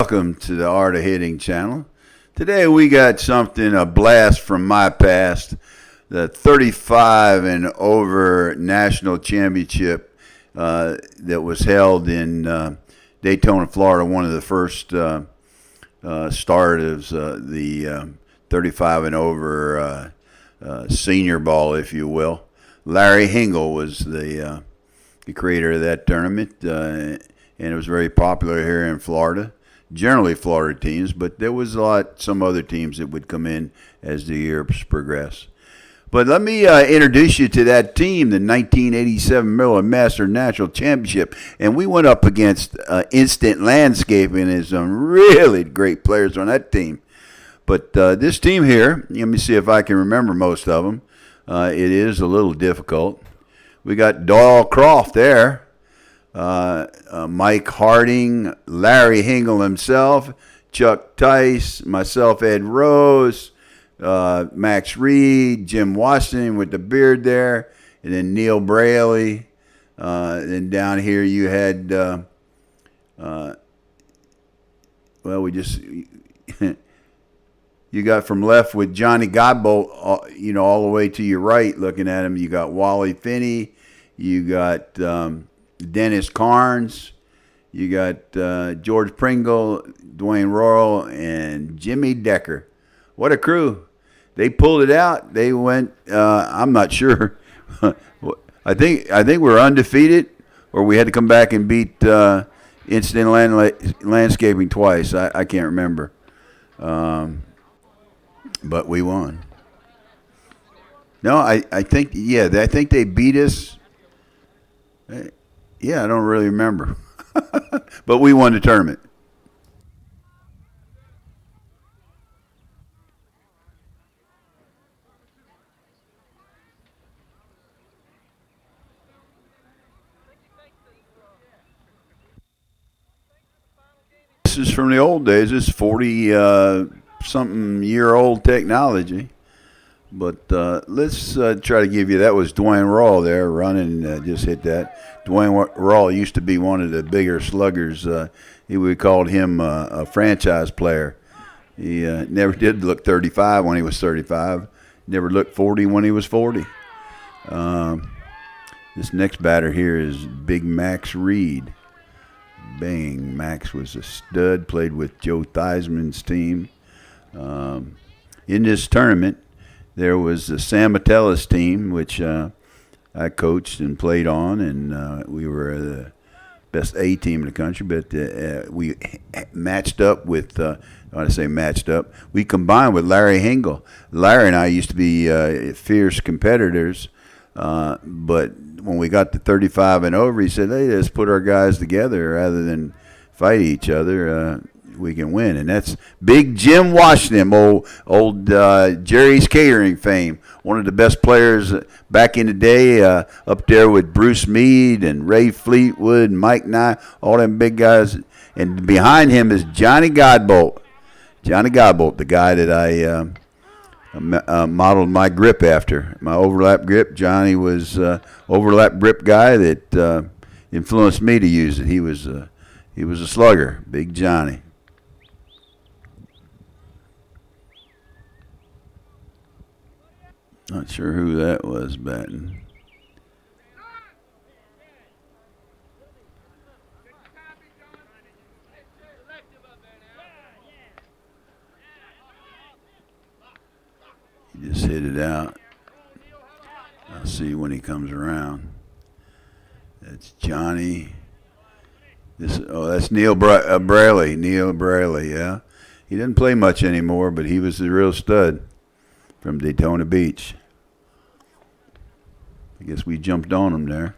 welcome to the Art of Hitting channel. Today we got something, a blast from my past, the 35 and over national championship that was held in Daytona, Florida, one of the first start of the 35 and over senior ball, if you will. Larry Hingle was the creator of that tournament, and it was very popular here in Florida. Generally Florida teams, but there was some other teams that would come in as the years progressed. But let me introduce you to that team, the 1987 Maryland Master National Championship. And we went up against Instant Landscaping and some really great players on that team. But this team here, let me see if I can remember most of them. It is a little difficult. We got Doyle Croft there, Mike Harding, Larry Hingle himself, Chuck Tice, myself, Ed Rose, Max Reed, Jim Washington with the beard there, and then Neil Braley. Then down here you had, you got from left with Johnny Godbolt, all the way to your right looking at him. You got Wally Finney, you got Dennis Carnes, you got George Pringle, Dwayne Royal, and Jimmy Decker. What a crew. They pulled it out. They went, I'm not sure. I think we're undefeated, or we had to come back and beat Instant Landscaping twice. I can't remember. But we won. No, I think they beat us. Yeah, I don't really remember. But we won the tournament. This is from the old days. This is 40-something-year-old technology. But let's try to give you, that was Dwayne Rawl there running, just hit that. Dwayne Rawl used to be one of the bigger sluggers. We called him a franchise player. He never did look 35 when he was 35. Never looked 40 when he was 40. This next batter here is Big Max Reed. Bang, Max was a stud, played with Joe Theismann's team. In this tournament, there was the TSamoutales team, which I coached and played on, and we were the best A team in the country. But we matched up with, we combined with Larry Hingle. Larry and I used to be fierce competitors, but when we got to 35 and over, he said, "Hey, let's put our guys together rather than fight each other. We can win." And that's Big Jim Washington, old Jerry's Catering fame. One of the best players back in the day, up there with Bruce Meade and Ray Fleetwood and Mike Nye, all them big guys. And behind him is Johnny Godbolt. Johnny Godbolt, the guy that I modeled my grip after, my overlap grip. Johnny was overlap grip guy that influenced me to use it. He was a slugger, Big Johnny. Not sure who that was batting. He just hit it out. I'll see when he comes around. That's Johnny. That's Neil Braley. Neil Braley, yeah. He doesn't play much anymore, but he was the real stud from Daytona Beach. I guess we jumped on him there.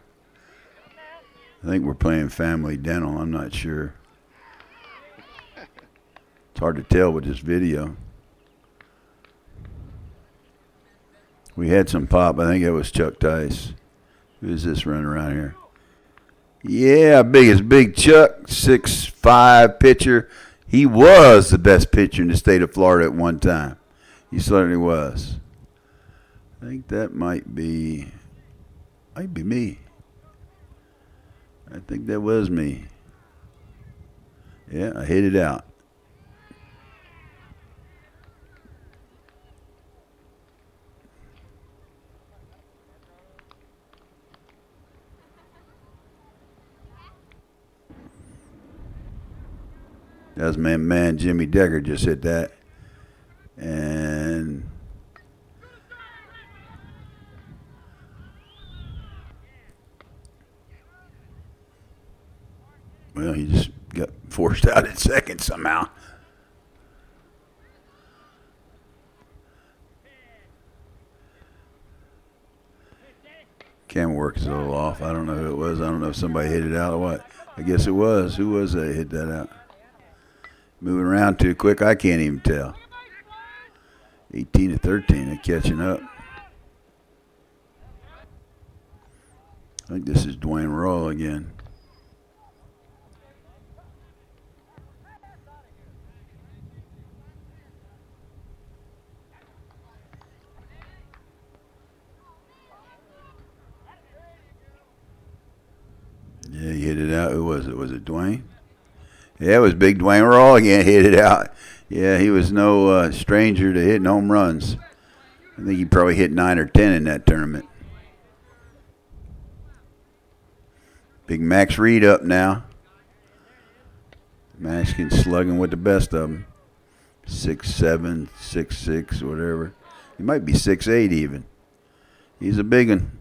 I think we're playing Family Dental. I'm not sure. It's hard to tell with this video. We had some pop. I think that was Chuck Tice. Who's this running around here? Yeah, big Chuck, 6'5" pitcher. He was the best pitcher in the state of Florida at one time. He certainly was. I think that might be me. I think that was me. Yeah, I hit it out. That was my man Jimmy Decker just hit that. And well, he just got forced out at second somehow. Camera work is a little off. I don't know who it was. I don't know if somebody hit it out or what. I guess it was. Who was that hit that out? Moving around too quick. I can't even tell. 18-13. They're catching up. I think this is Dwayne Roll again. Yeah, he hit it out. Who was it? Was it Dwayne? Yeah, it was Big Dwayne Roll again. Hit it out. Yeah, he was no stranger to hitting home runs. I think he probably hit 9 or 10 in that tournament. Big Max Reed up now. Max can slugging with the best of them. 6'7", 6'6", whatever. He might be 6'8" even. He's a big one.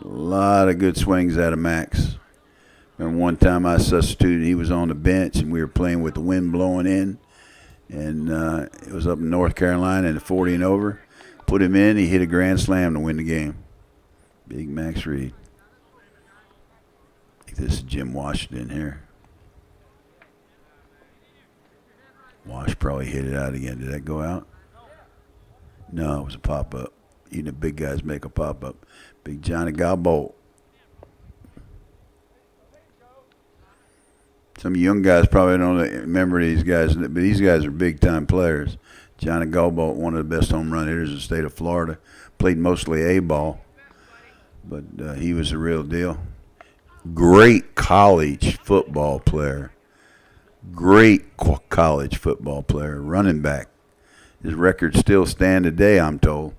A lot of good swings out of Max. Remember one time I substituted, he was on the bench, and we were playing with the wind blowing in. And it was up in North Carolina in the 40 and over. Put him in, he hit a grand slam to win the game. Big Max Reed. I think this is Jim Washington here. Wash probably hit it out again. Did that go out? No, it was a pop-up. Even the big guys make a pop-up. Big Johnny Galbolt. Some young guys probably don't remember these guys, but these guys are big-time players. Johnny Galbolt, one of the best home run hitters in the state of Florida. Played mostly A-ball, but he was a real deal. Great college football player. Great college football player. Running back. His records still stand today, I'm told.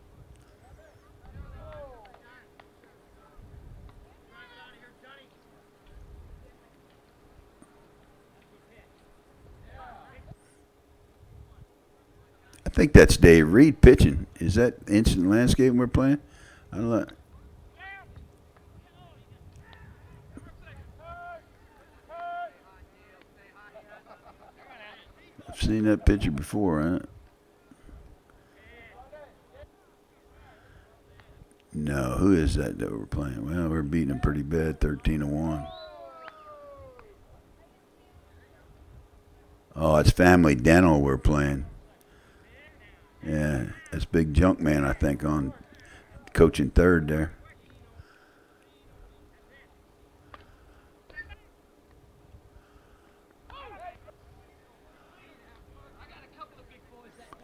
I think that's Dave Reed pitching. Is that Instant Landscape we're playing? I don't know. I've seen that pitcher before, huh? No, who is that we're playing? Well, we're beating them pretty bad, 13-1. Oh, it's Family Dental we're playing. Yeah, that's Big Junk Man, I think, on coaching third there.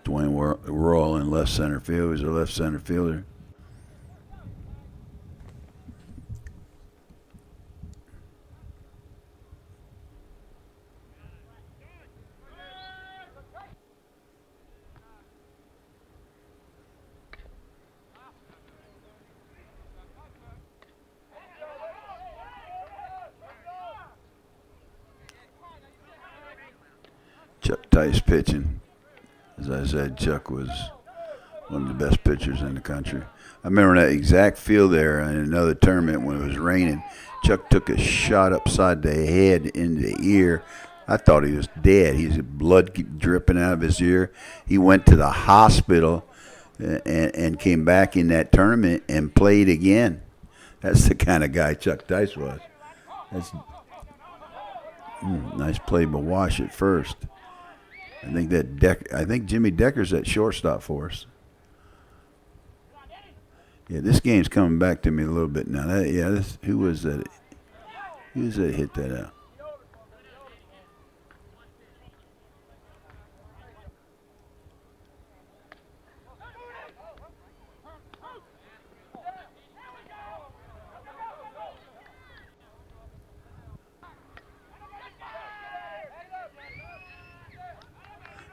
Dwayne Royal in left center field. He's a left center fielder. Chuck Tice pitching. As I said, Chuck was one of the best pitchers in the country. I remember that exact field there in another tournament when it was raining. Chuck took a shot upside the head in the ear. I thought he was dead. His blood dripping out of his ear. He went to the hospital and came back in that tournament and played again. That's the kind of guy Chuck Tice was. That's nice play by Wash at first. I think Jimmy Decker's at shortstop for us. Yeah, this game's coming back to me a little bit now. Who was that? Who was that hit that out?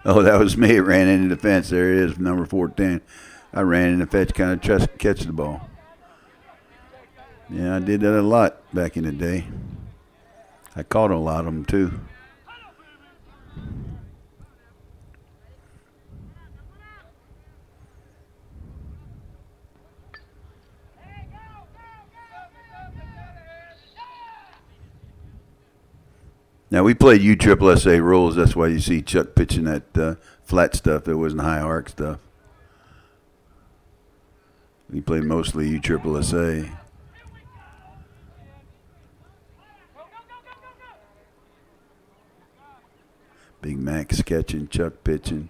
Oh, that was me. It ran into the fence. There it is, number 14. I ran in the fence, kind of catch the ball. Yeah, I did that a lot back in the day. I caught a lot of them, too. Now, we played USSSA rules. That's why you see Chuck pitching that flat stuff. It wasn't high arc stuff. We played mostly USSSA. Big Max catching, Chuck pitching.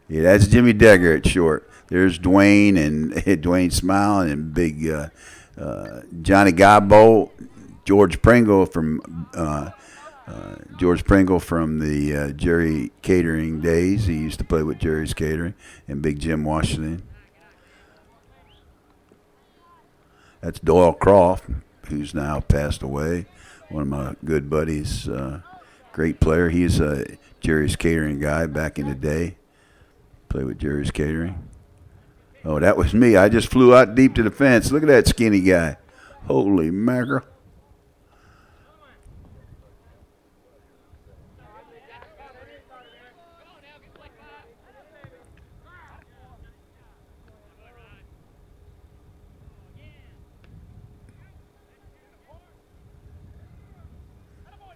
Yeah, that's Jimmy Decker at short. There's Dwayne and Dwayne smiling and big Johnny Gobbo, George Pringle from the Jerry Catering days. He used to play with Jerry's Catering, and Big Jim Washington. That's Doyle Croft, who's now passed away. One of my good buddies, great player. He's a Jerry's Catering guy back in the day. Played with Jerry's Catering. Oh, that was me. I just flew out deep to the fence. Look at that skinny guy. Holy mackerel.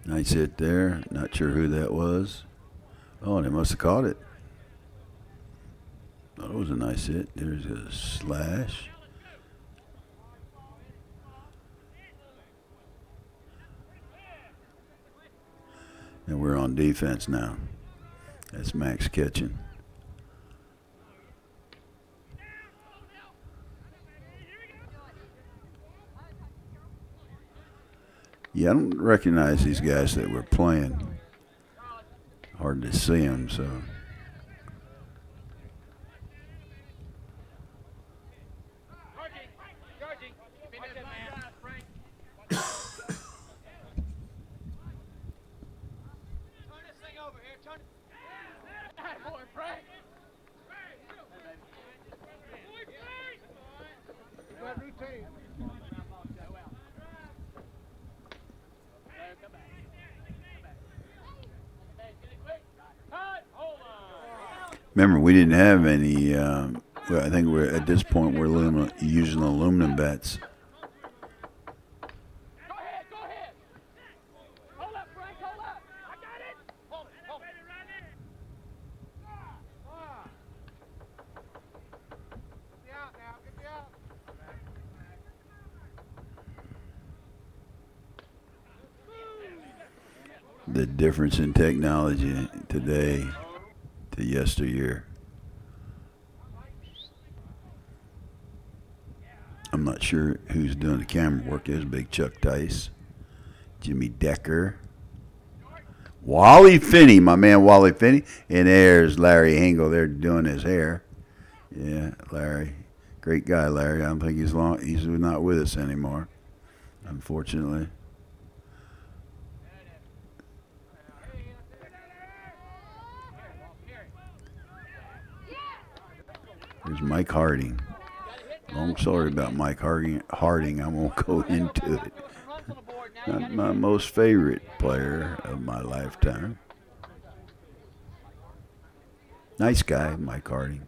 Nice hit there. Not sure who that was. Oh, they must have caught it. That was a nice hit. There's a slash. And we're on defense now. That's Max catching. Yeah, I don't recognize these guys that we're playing. Hard to see them, so. Remember, we didn't have any. Well, I think we're at this point we're using aluminum bats. The difference in technology today to yesteryear. I'm not sure who's doing the camera work. There's Big Chuck Tice, Jimmy Decker, Wally Finney, my man Wally Finney, and there's Larry Hingle. They're doing his hair. Yeah, Larry, great guy, Larry. I don't think he's not with us anymore, unfortunately. There's Mike Harding. Long story about Mike Harding. I won't go into it. Not my most favorite player of my lifetime. Nice guy, Mike Harding.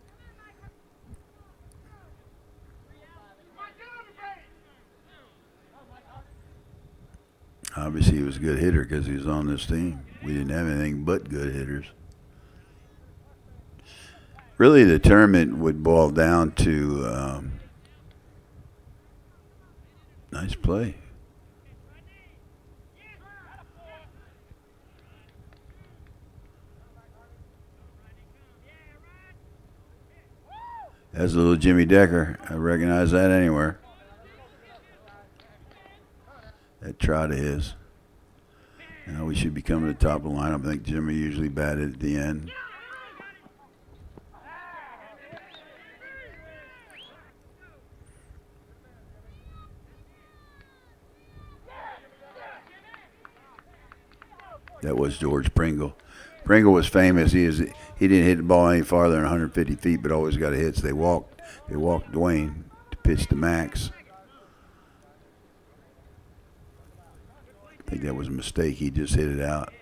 Obviously, he was a good hitter because he was on this team. We didn't have anything but good hitters. Really, the tournament would boil down to nice play. That's a little Jimmy Decker. I recognize that anywhere. That trot is. Now we should be coming to the top of the lineup. I think Jimmy usually batted at the end. That was George Pringle. Pringle was famous. He didn't hit the ball any farther than 150 feet, but always got a hit. So they walked Dwayne to pitch to Max. I think that was a mistake. He just hit it out.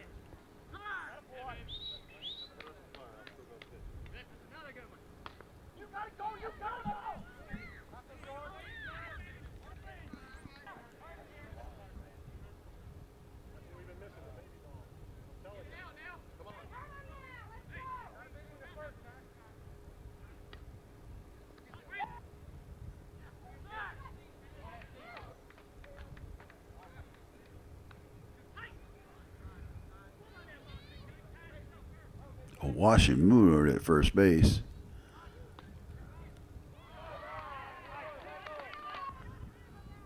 washing mood at first base.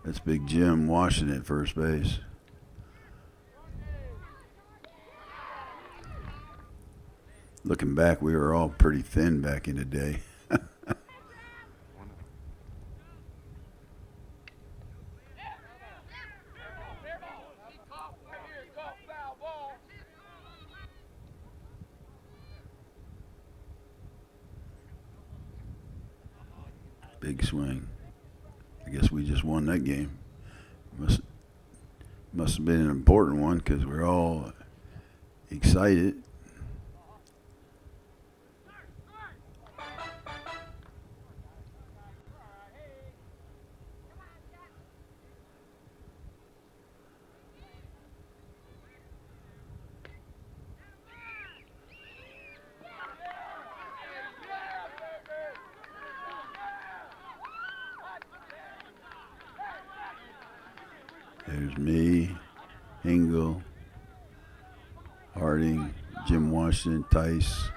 That's Big Jim Washington at first base. Looking back, we were all pretty thin back in the day. Big swing. I guess we just won that game. Must have been an important one because we're all excited. There's me, Hingle, Harding, Jim Washington, Tice,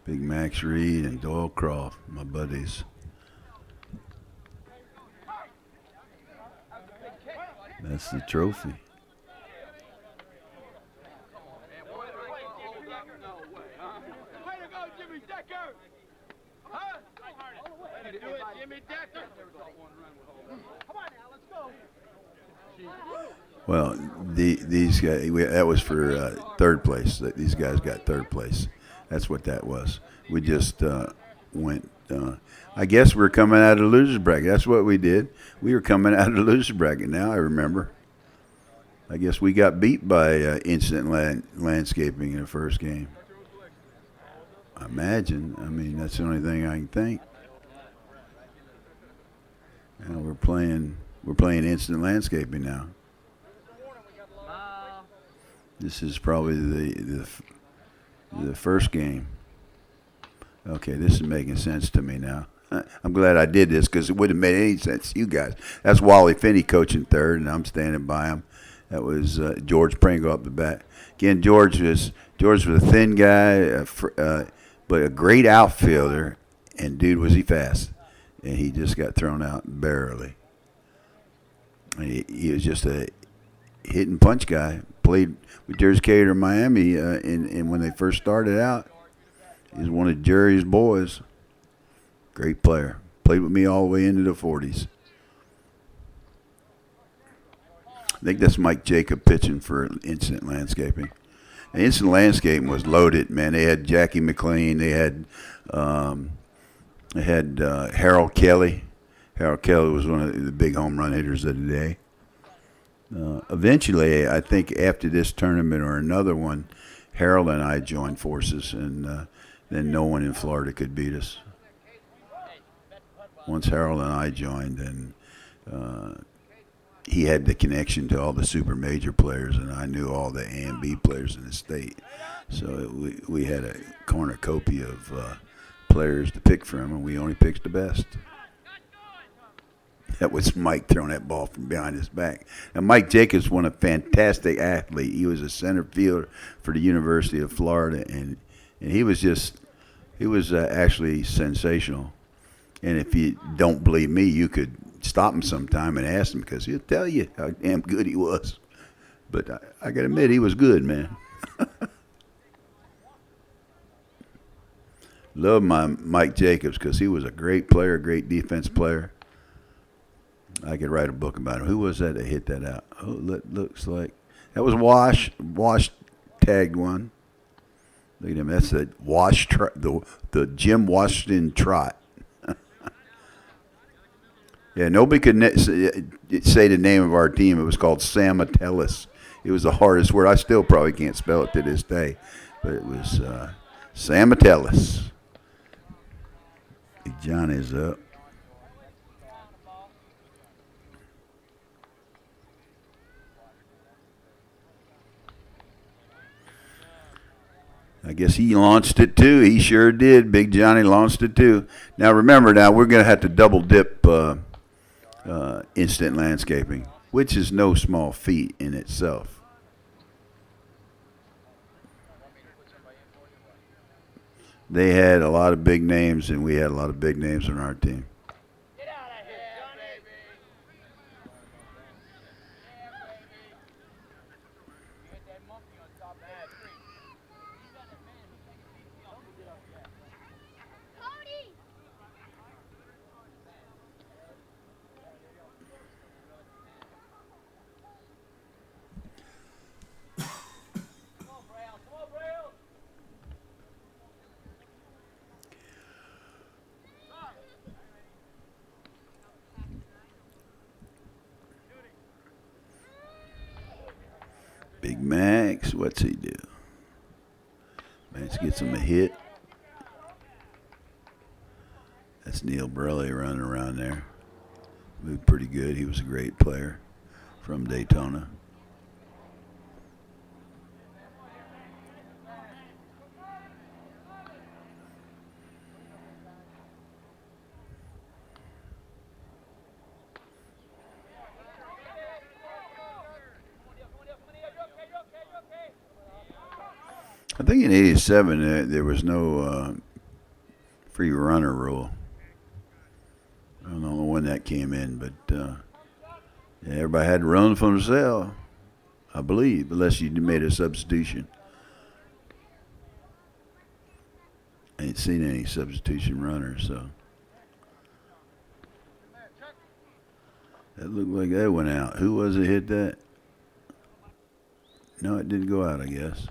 Big Max Reed, and Doyle Croft, my buddies. That's the trophy. Well, these guys, that was for third place. These guys got third place. That's what that was. We just went, I guess we're coming out of the loser's bracket. That's what we did. We were coming out of the loser's bracket. Now I remember. I guess we got beat by Instant Landscaping in the first game. I imagine. I mean, that's the only thing I can think. Now we're playing Instant Landscaping now. This is probably the first game. Okay, this is making sense to me now. I'm glad I did this because it wouldn't have made any sense to you guys. That's Wally Finney coaching third, and I'm standing by him. That was George Pringle up the bat. Again, George was a thin guy, but a great outfielder, and dude was he fast. And he just got thrown out barely. He was just a hit and punch guy. Played with Jersey Cater in Miami, and when they first started out, he was one of Jerry's boys. Great player. Played with me all the way into the 40s. I think that's Mike Jacob pitching for Instant Landscaping. And Instant Landscaping was loaded, man. They had Jackie McLean. They had Harold Kelly. Harold Kelly was one of the big home run hitters of the day. Eventually, I think after this tournament or another one, Harold and I joined forces, and then no one in Florida could beat us. Once Harold and I joined, and he had the connection to all the super major players, and I knew all the A and B players in the state. So we had a cornucopia of players to pick from, and we only picked the best. That was Mike throwing that ball from behind his back. And Mike Jacobs was a fantastic athlete. He was a center fielder for the University of Florida, and he was actually sensational. And if you don't believe me, you could stop him sometime and ask him because he'll tell you how damn good he was. But I got to admit, he was good, man. Love my Mike Jacobs because he was a great player, great defense player. I could write a book about him. Who was that hit that out? Oh, looks like that was Wash. Wash tagged one. Look at him. That's the Wash, the Jim Washington trot. Yeah, nobody could say the name of our team. It was called TSamoutales. It was the hardest word. I still probably can't spell it to this day, but it was TSamoutales. Big Johnny's up. I guess he launched it too. He sure did. Big Johnny launched it too. Now remember, we're going to have to double dip Instant Landscaping, which is no small feat in itself. they had a lot of big names, and we had a lot of big names on our team. Big Max, what's he do? Max gets him a hit. That's Neil Burley running around there. Moved pretty good. He was a great player from Daytona. I think in '87 there was no free runner rule. I don't know when that came in, but yeah, everybody had to run for themselves, I believe, unless you made a substitution. I ain't seen any substitution runners, so that looked like that went out. Who was it hit that? No, it didn't go out, I guess.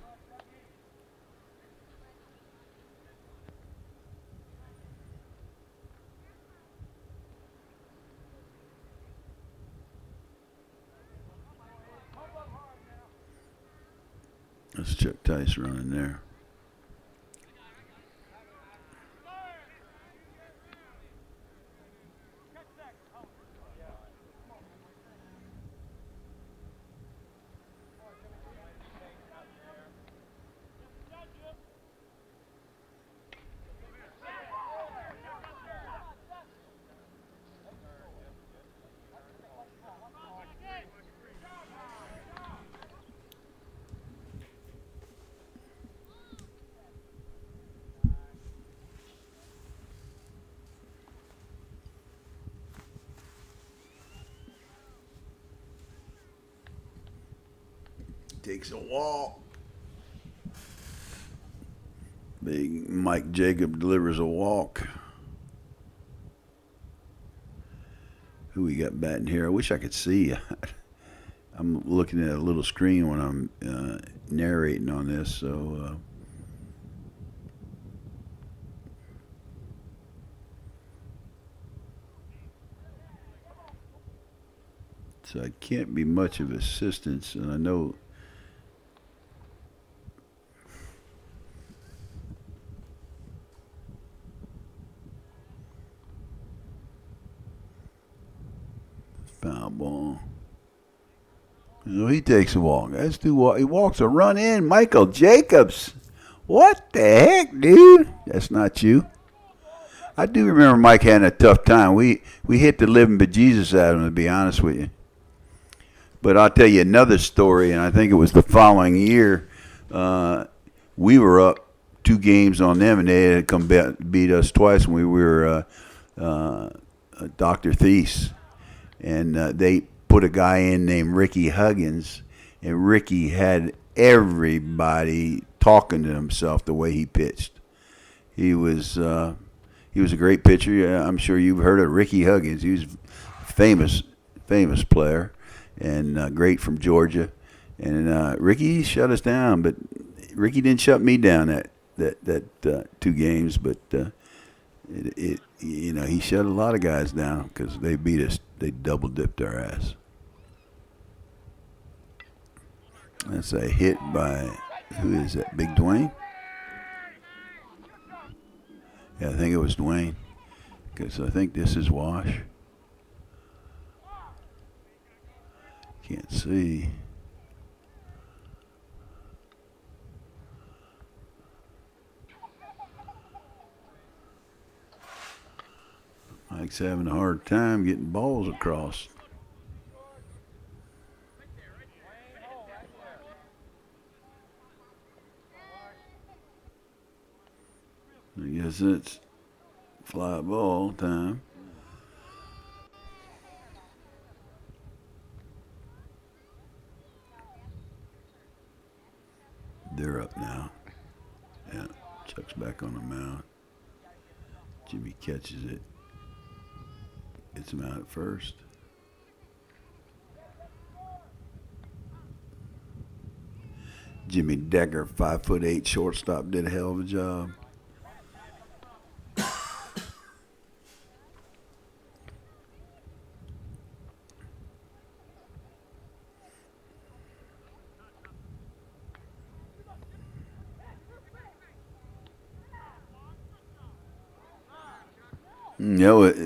That's Chuck Tice running there. Takes a walk. Big Mike Jacob delivers a walk. Who we got batting here? I wish I could see. I'm looking at a little screen when I'm narrating on this, so I can't be much of assistance, and I know. Foul ball. You know, he takes a walk. That's too walk. He walks a run in. Michael Jacobs. What the heck, dude? That's not you. I do remember Mike having a tough time. We hit the living bejesus out of him, to be honest with you. But I'll tell you another story, and I think it was the following year. We were up 2 games on them, and they had come beat us twice when we were Dr. Thies. And they put a guy in named Ricky Huggins, and Ricky had everybody talking to himself the way he pitched. He was a great pitcher. I'm sure you've heard of Ricky Huggins. He was a famous player, and great from Georgia. And Ricky shut us down, but Ricky didn't shut me down that 2 games. But he shut a lot of guys down because they beat us. They double dipped our ass. That's a hit by, who is that? Big Dwayne? Yeah, I think it was Dwayne. Because I think this is Wash. Can't see. Mike's having a hard time getting balls across. Guess it's fly ball time. They're up now. Yeah, Chuck's back on the mound. Jimmy catches it. Gets him out at first. Jimmy Decker, 5'8" shortstop, did a hell of a job.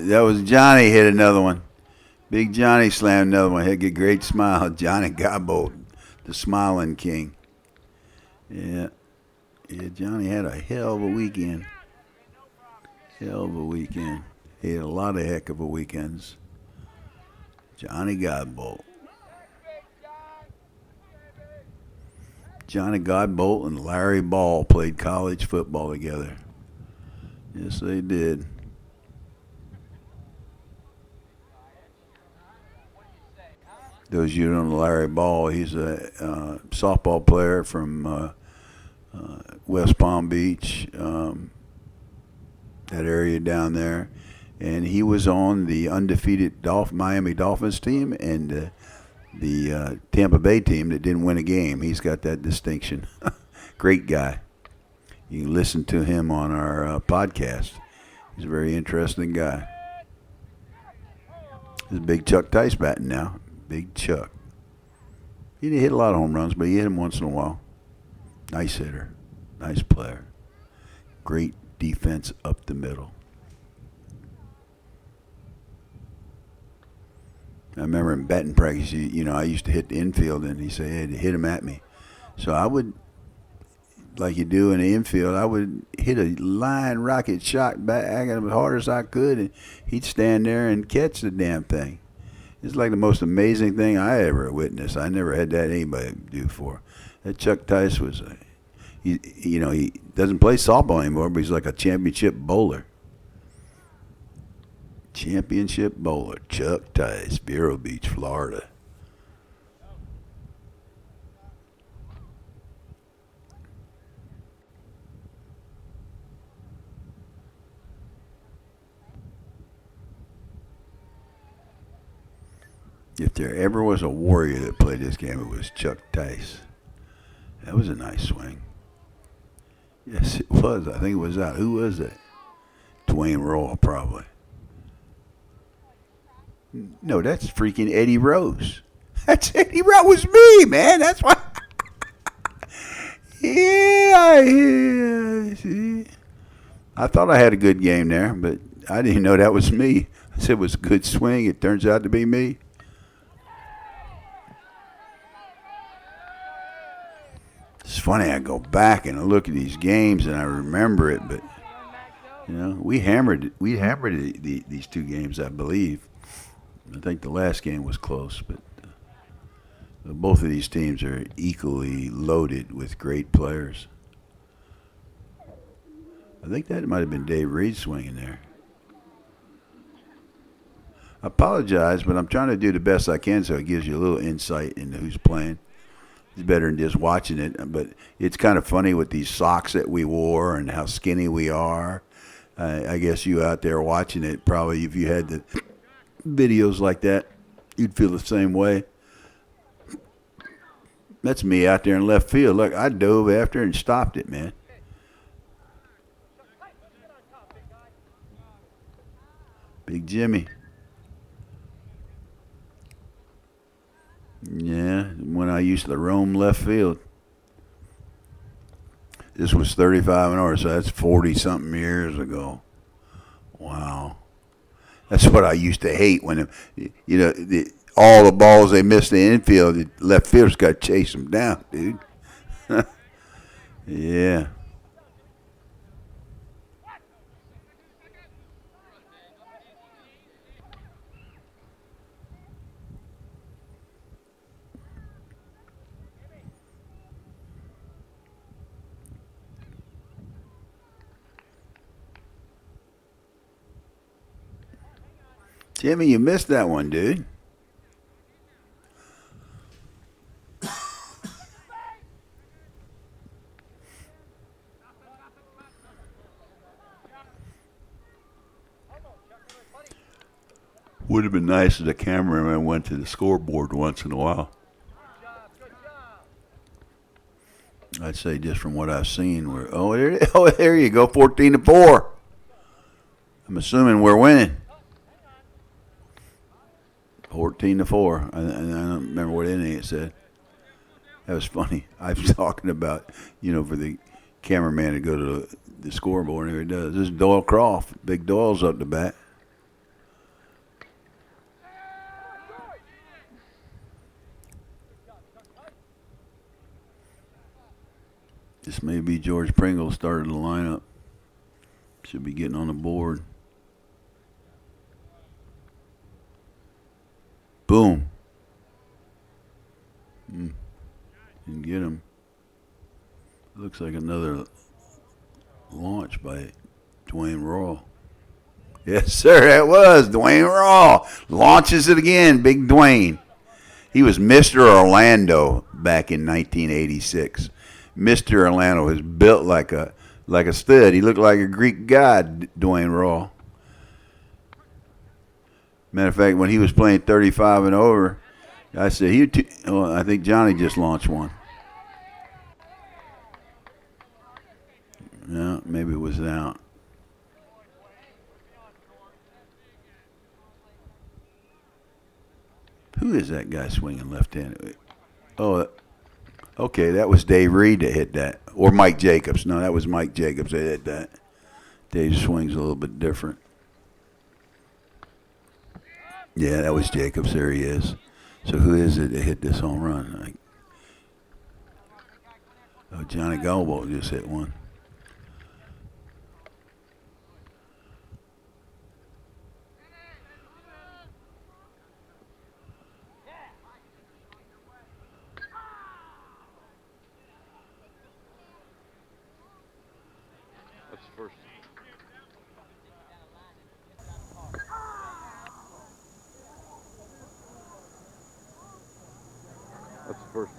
That was Johnny hit another one. Big Johnny slammed another one. Had a great smile. Johnny Godbolt, the smiling king. Yeah. Yeah, Johnny had a hell of a weekend. Hell of a weekend. He had a lot of heck of a weekends. Johnny Godbolt. Johnny Godbolt and Larry Ball played college football together. Yes, they did. Those of you who don't know Larry Ball, he's a softball player from West Palm Beach, that area down there. And he was on the undefeated Miami Dolphins team and the Tampa Bay team that didn't win a game. He's got that distinction. Great guy. You can listen to him on our podcast. He's a very interesting guy. There's Big Chuck Tice batting now. Big Chuck. He didn't hit a lot of home runs, but he hit them once in a while. Nice hitter. Nice player. Great defense up the middle. I remember in batting practice, I used to hit the infield, and he said, hey, hit him at me. So I would, like you do in the infield, I would hit a line rocket shot back at him as hard as I could, and he'd stand there and catch the damn thing. It's like the most amazing thing I ever witnessed. I never had that anybody do before. That Chuck Tice was, he doesn't play softball anymore, but he's like a championship bowler. Championship bowler, Chuck Tice, Vero Beach, Florida. If there ever was a warrior that played this game, it was Chuck Tice. That was a nice swing. Yes, it was. I think it was out. Who was that? Dwayne Roll, probably. No, that's freaking Eddie Rose. That's Eddie Rose. Was me, man. That's why. Yeah. See. I thought I had a good game there, but I didn't know that was me. I said it was a good swing. It turns out to be me. It's funny. I go back and I look at these games and I remember it, but we hammered these two games, I believe. I think the last game was close, but both of these teams are equally loaded with great players. I think that might have been Dave Reed swinging there. I apologize, but I'm trying to do the best I can so it gives you a little insight into who's playing. It's better than just watching it, but it's kind of funny with these socks that we wore and how skinny we are. I guess you out there watching it, probably if you had the videos like that, you'd feel the same way. That's me out there in left field. Look, I dove after and stopped it, man. Big Jimmy. Yeah, when I used to roam left field. This was 35 an hour, so that's 40-something years ago. Wow. That's what I used to hate when, all the balls they missed in the infield, the left fielders got to chase them down, dude. Yeah. Jimmy, you missed that one, dude. Would have been nice if the cameraman went to the scoreboard once in a while. I'd say just from what I've seen, there you go, 14-4. I'm assuming we're winning. 14-4. I don't remember what inning it said. That was funny. I was talking about, for the cameraman to go to the scoreboard, and here he does. This is Doyle Croft. Big Doyle's up the bat. This may be George Pringle started the lineup. Should be getting on the board. Boom. Didn't get him. Looks like another launch by Dwayne Raw. Yes, sir, that was Dwayne Raw. Launches it again, Big Dwayne. He was Mr. Orlando back in 1986. Mr. Orlando was built like a stud. He looked like a Greek god, Dwayne Raw. Matter of fact, when he was playing 35 and over, I said, I think Johnny just launched one. No, maybe it was out. Who is that guy swinging left-handed? Oh, okay, that was Dave Reed that hit that. Or Mike Jacobs. No, that was Mike Jacobs that hit that. Dave's swing's a little bit different. Yeah, that was Jacobs. There he is. So who is it that hit this home run? Johnny Galbo just hit one. That's first. That's first.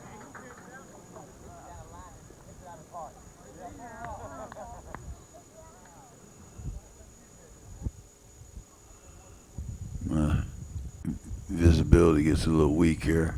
Visibility gets a little weak here.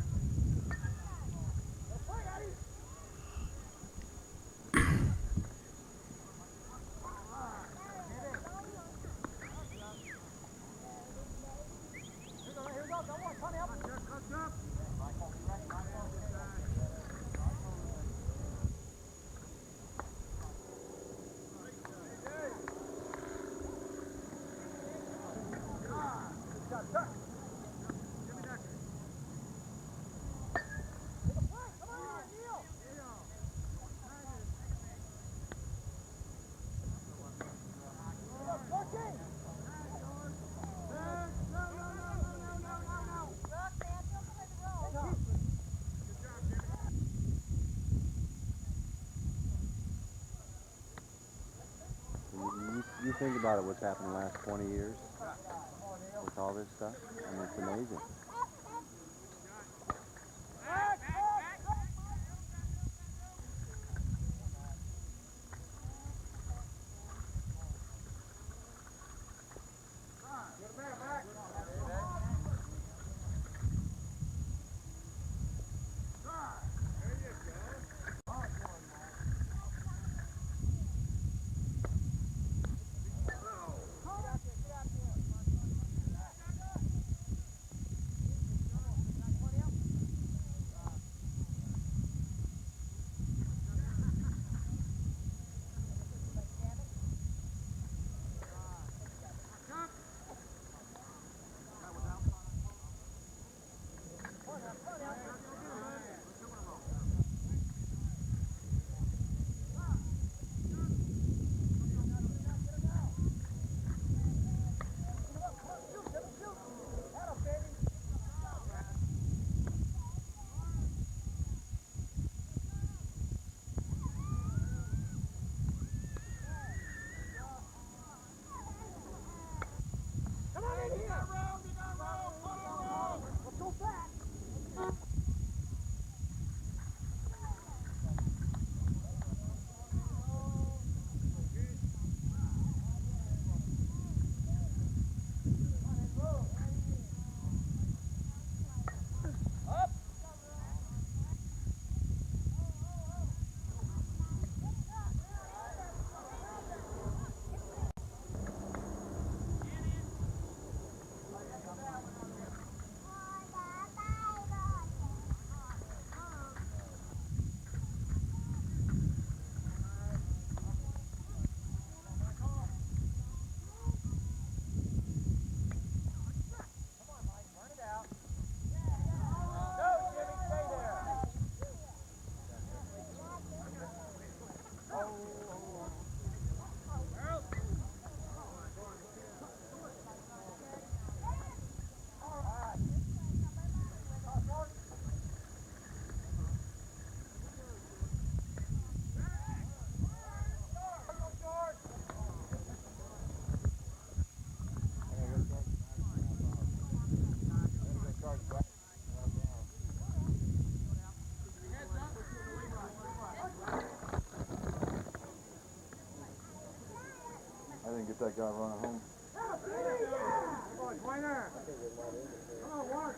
You think about it, what's happened the last 20 years with all this stuff, and it's amazing. that guy running home. Come on, Dwayner. Come on, Mark.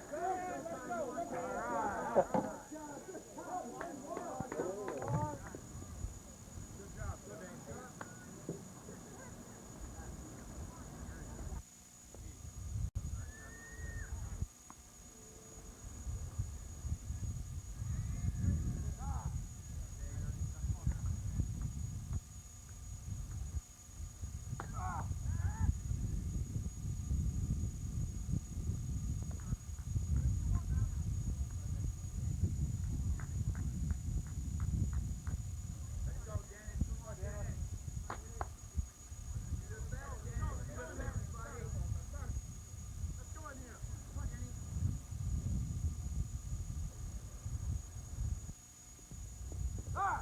All right.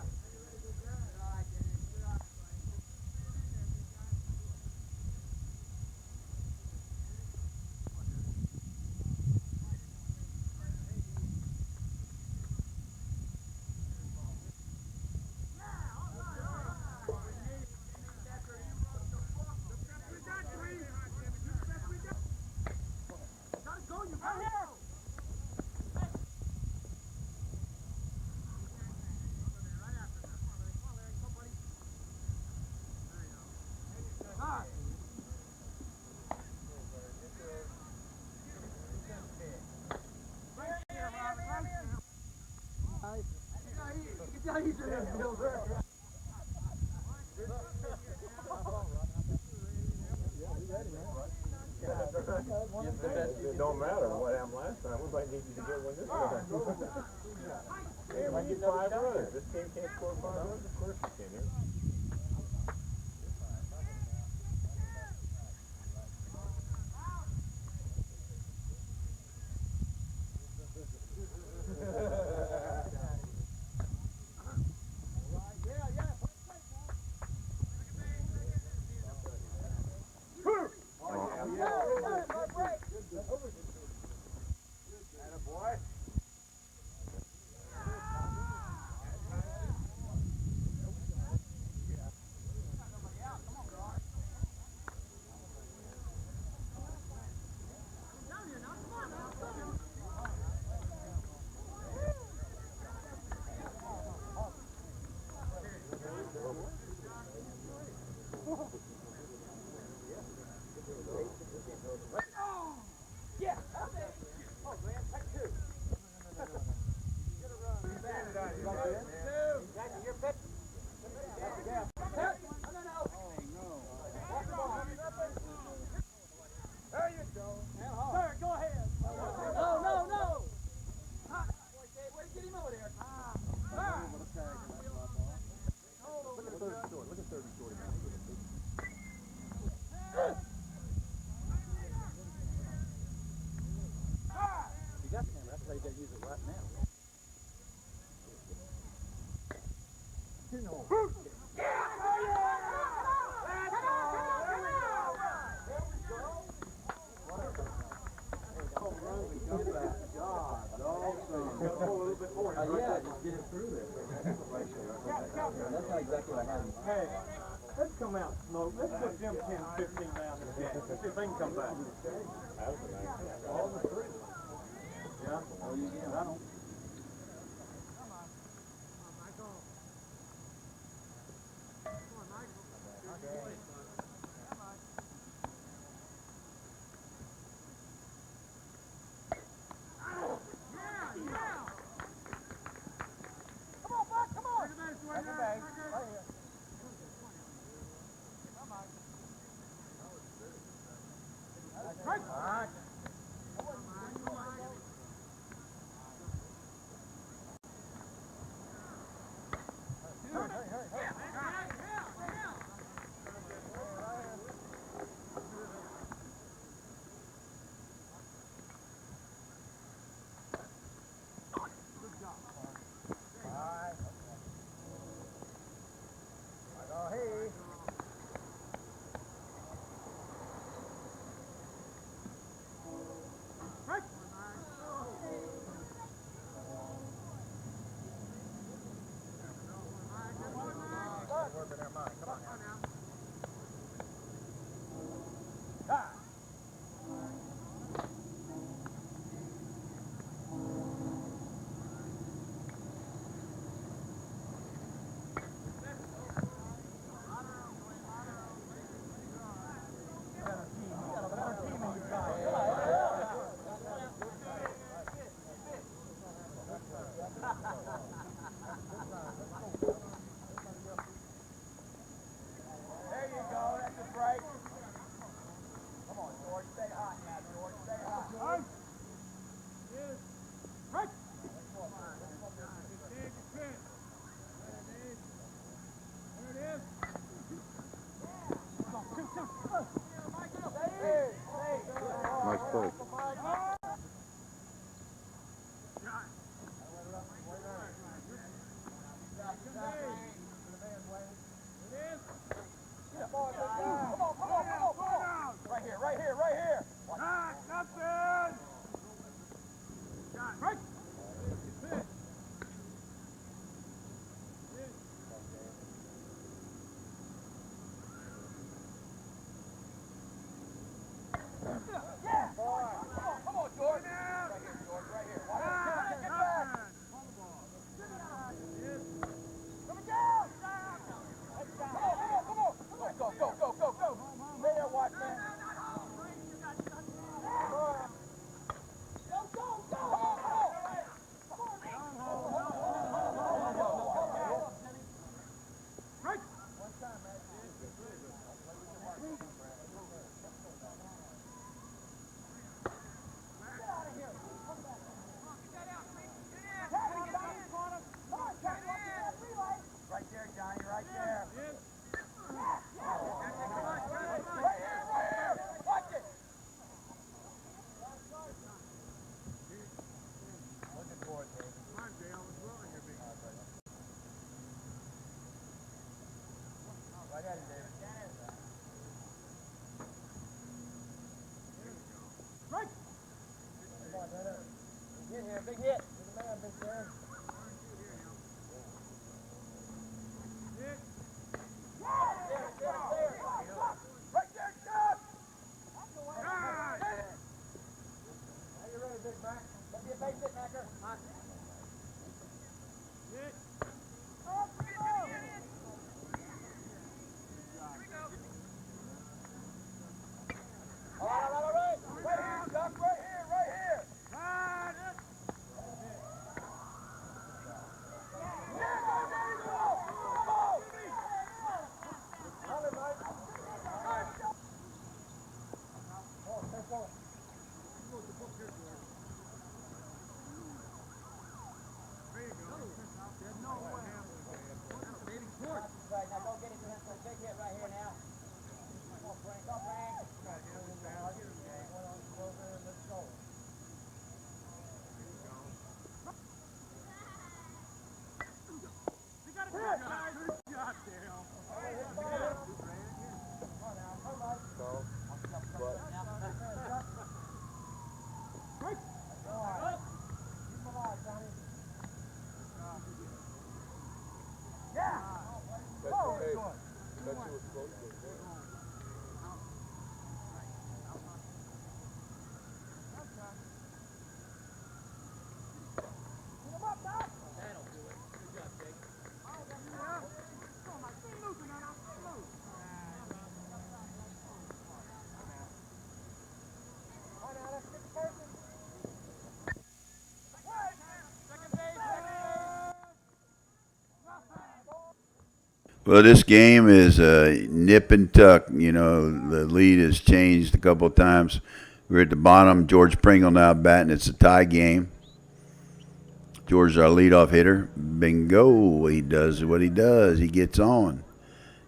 It don't matter what happened last time. We might need you to get one this time. We might get 5 runs. This team can't score 5 runs. Of course you can. Hey, let's come out and smoke. Let's put them 10, 15 down in the tent. See if they can come back. All the 3. Yeah? Oh, you get I don't. Well, this game is nip and tuck. You know, the lead has changed a couple of times. We're at the bottom. George Pringle now batting. It's a tie game. George's our leadoff hitter. Bingo. He does what he does. He gets on.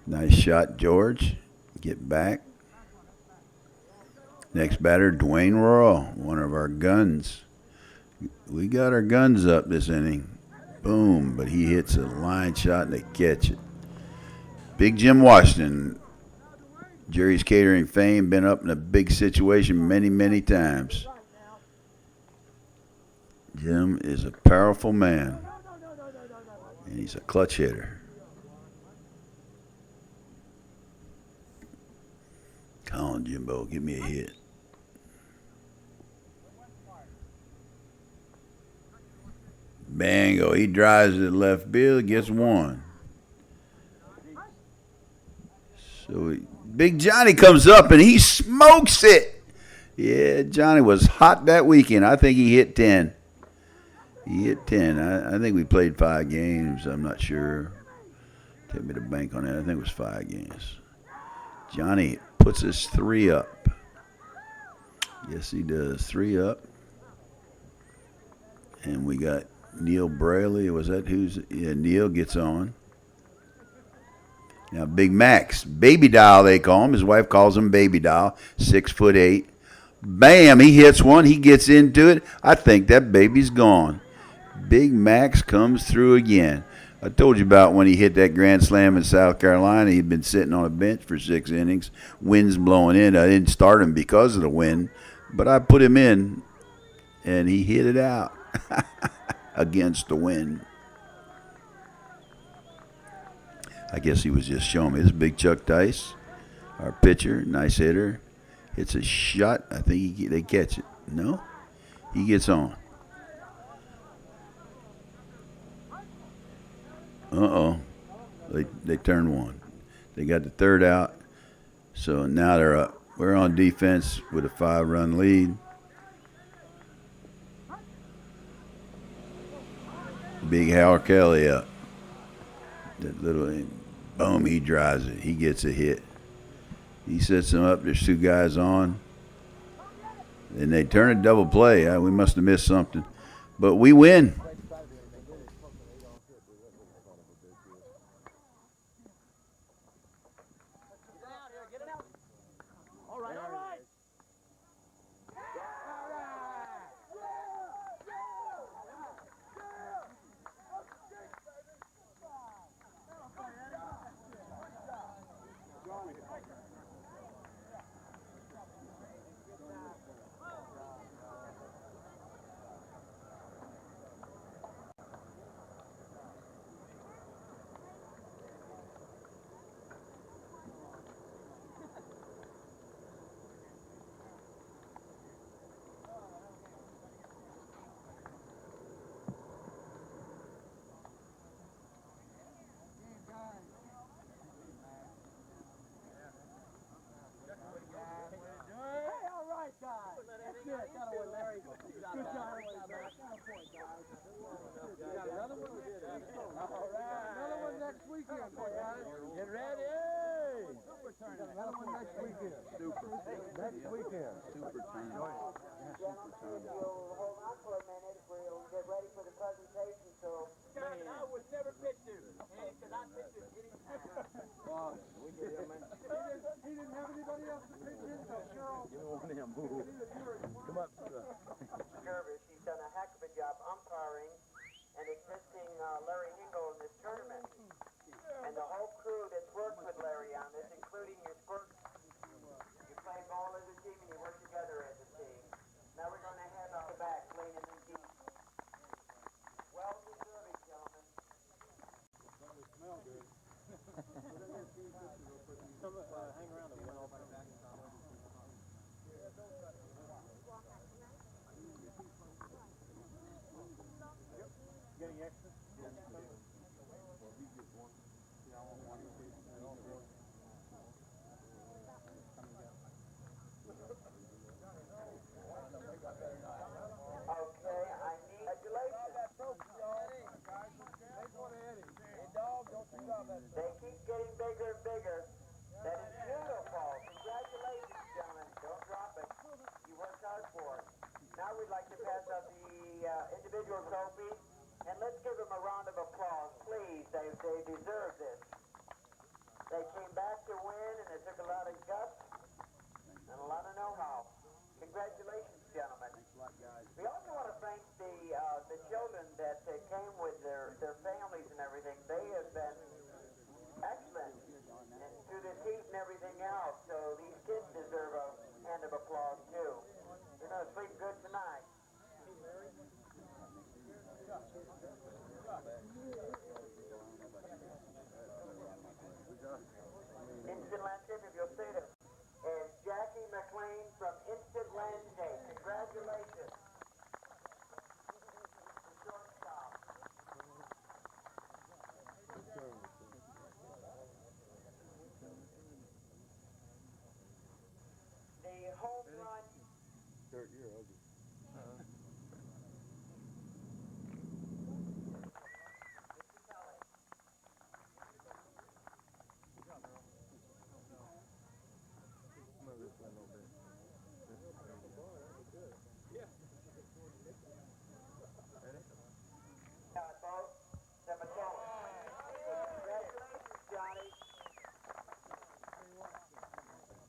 Nice shot, George. Get back. Next batter, Dwayne Royal, one of our guns. We got our guns up this inning. Boom. But he hits a line shot and they catch it. Big Jim Washington, Jerry's Catering fame, been up in a big situation many, many times. Jim is a powerful man, and he's a clutch hitter. Come on, Jimbo, give me a hit. Bango, he drives it left field, gets one. So Big Johnny comes up and he smokes it. Yeah, Johnny was hot that weekend. I think he hit 10. He hit 10. I think we played 5 games. I'm not sure. Take me to bank on that. I think it was 5 games. Johnny puts us 3 up. Yes, he does. 3 up. And we got Neil Braley. Was that who's? Yeah, Neil gets on. Now, Big Max, Baby Doll, they call him. His wife calls him Baby Doll, 6'8". Bam, he hits one. He gets into it. I think that baby's gone. Big Max comes through again. I told you about when he hit that grand slam in South Carolina. He'd been sitting on a bench for 6 innings. Wind's blowing in. I didn't start him because of the wind, but I put him in, and he hit it out against the wind. I guess he was just showing me. This is Big Chuck Dice, our pitcher, nice hitter. Hits a shot. I think they catch it. No? He gets on. Uh-oh. They turned one. They got the third out. So now they're up. We're on defense with a 5-run lead. Big Howard Kelly up. That little, boom, he drives it. He gets a hit. He sets them up. There's 2 guys on. And they turn a double play. We must have missed something. But we win. Get ready! Another one next weekend. Next weekend. Super time. Gentlemen, if you'll hold on for a minute, we'll get ready for the presentation. So, I would never pitch you, because I pitch you anytime. He didn't have anybody else to pitch in, so Cheryl. Give me one of them, boo. Come up. Gervis, he's done a heck of a job umpiring and assisting Larry Hingle in this tournament. And the whole crew that's worked with Larry on this, including your squirt. You play ball as a team and you work together as a team. Now we're going to head out the back, clean and deep. Well deserving, gentlemen. Smell good. Come hang around a little. Getting extra? Okay, I need congratulations. They keep getting bigger and bigger. That is beautiful. Congratulations, gentlemen. Don't drop it. You worked hard for it. Now we'd like to pass out the individual trophies, and let's give them a round of applause, please. They deserve this. They came back to win, and it took a lot of guts and a lot of know-how. Congratulations, gentlemen. We also want to thank the children that came with their families and everything. They have been excellent and through this heat and everything else. So these kids deserve a hand of applause too. They're going to sleep good tonight. Instant Landscape, if you'll say this. And Jackie McLean from Instant Landscape. Congratulations. The shortstop. The home run. Dirt, you're ugly. Mr. Kelly. Move this way a little bit. Both. TSamoutales. Congratulations, Johnny.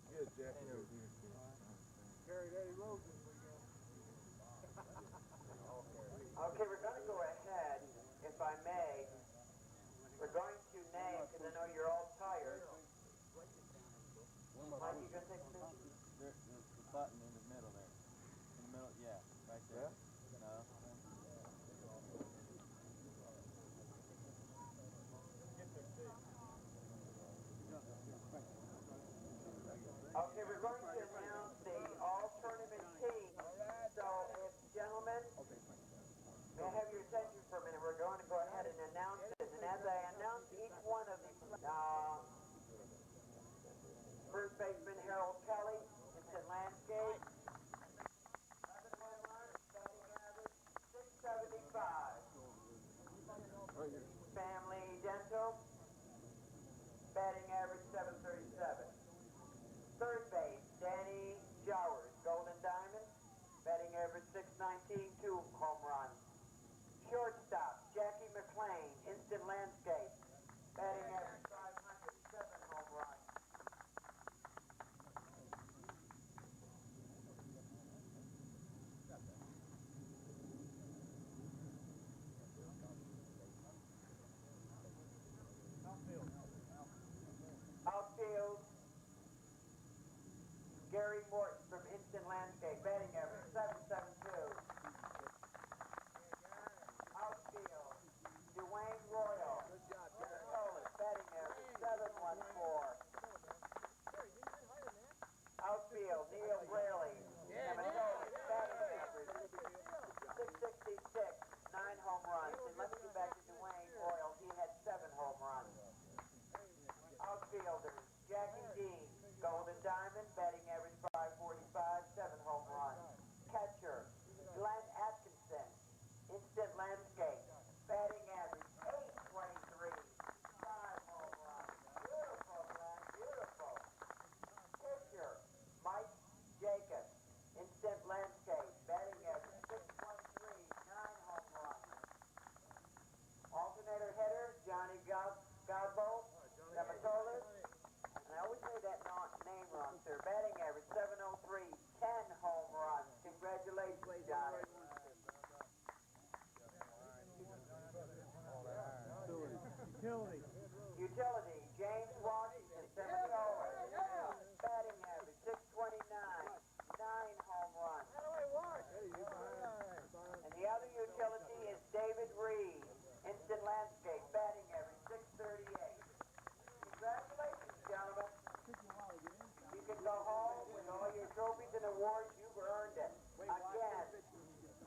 Good, Jackie. Carried Eddie Rose this Okay, we're going to go ahead, if I may. We're going to name, because I know you're all tired. Mike, you going to take a picture? There's the button in the middle there. In the middle, yeah, right there. No. Okay, we're going to announce the all-tournament team. So, if gentlemen, may I have your attention for a minute? We're going to go ahead and announce this. And as I announce each one of the first baseman Harold Kelly, Instant Landscape. 11 home runs, batting average 675. Family Dental, batting average 737. Third base, Danny Jowers, Golden Diamond, batting average 619, 2 home runs. Shortstop, Jackie McLean, Instant Landscape, batting average 500, 7 home runs. Outfield, Gary Morton from Instant Landscape, batting average 772. Outfield, Dwayne Royal, Minnesota, batting average 714. Outfield, Neil Braley, Minnesota, batting average 666, 9 home runs. And let me get back to Dwayne Royal, he had 7 home runs. Outfielders, Jackie Dean, Golden Diamond, batting average 545, 7 home runs. Catcher, Glenn Atkinson, Instant Landscape, batting average 823, 5 home Utility, James Washington, 70 homers. Batting average, 629. 9 home runs. And the other utility is David Reed, Instant Landscape, batting average, 638. Congratulations, gentlemen. You can go home with all your trophies and awards. You've earned it. Again,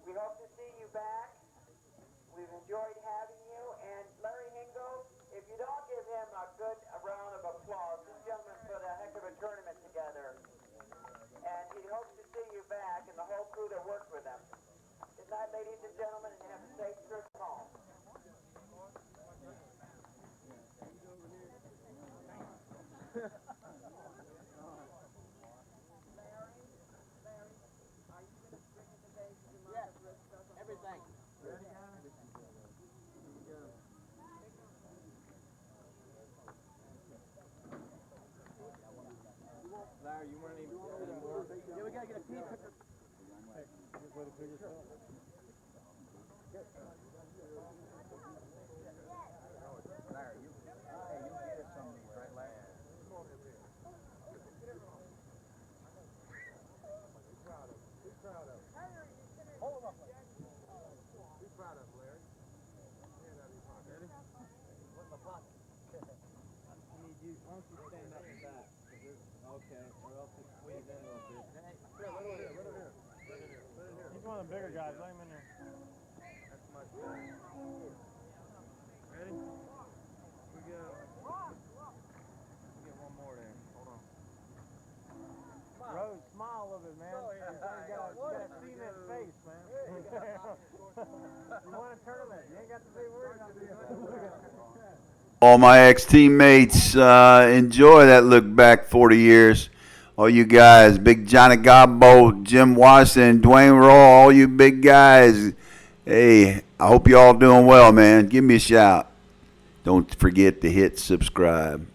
we hope to see you back. We've enjoyed having you. And Larry Hingo, if you don't give him a good round of applause, this gentleman put a heck of a tournament together. And he hopes to see you back and the whole crew that worked with him. Good night, ladies and gentlemen, and have a safe trip home. Larry, you want any more? Yeah, we gotta get a team picture. Larry, you get us some of these, right, Larry? Who's proud of? Hold him up. Who's proud of, Larry? Hand out of your pocket. Ready? What's my pocket? I need you. Why don't you stand up and back? Okay, or else it's squeezed in a little bit. Hey, right over here. He's one of the bigger guys. Let him in there. That's much better. Ready? We go. Get one more there. Hold on. Rose, smile a little bit, man. You gotta see that face, man. You won a tournament. You ain't got to be worried about it. All my ex-teammates, enjoy that look back 40 years. All you guys, Big Johnny Gobbo, Jim Washington, Dwayne Roll, all you big guys. Hey, I hope you all doing well, man. Give me a shout. Don't forget to hit subscribe.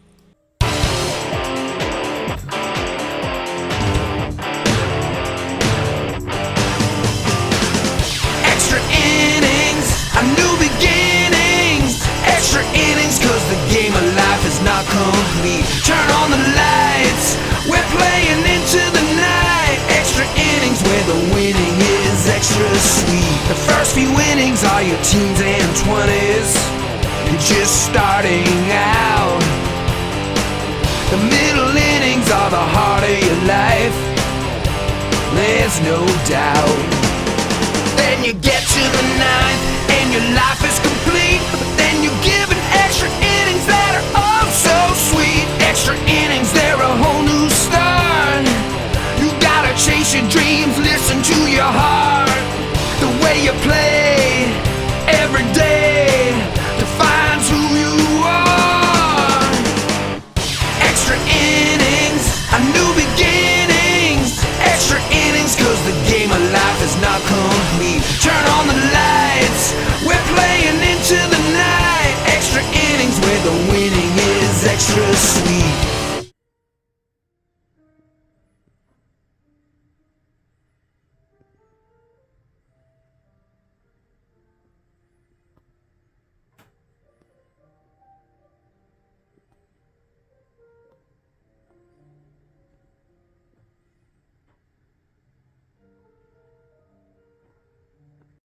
Extra innings, a new beginnings. Extra innings, cause the game of life is not complete. Turn on the lights, we're playing into the night. Extra innings where the winning is extra sweet. The first few innings are your teens and 20s. You're just starting out. The middle innings are the heart of your life. There's no doubt.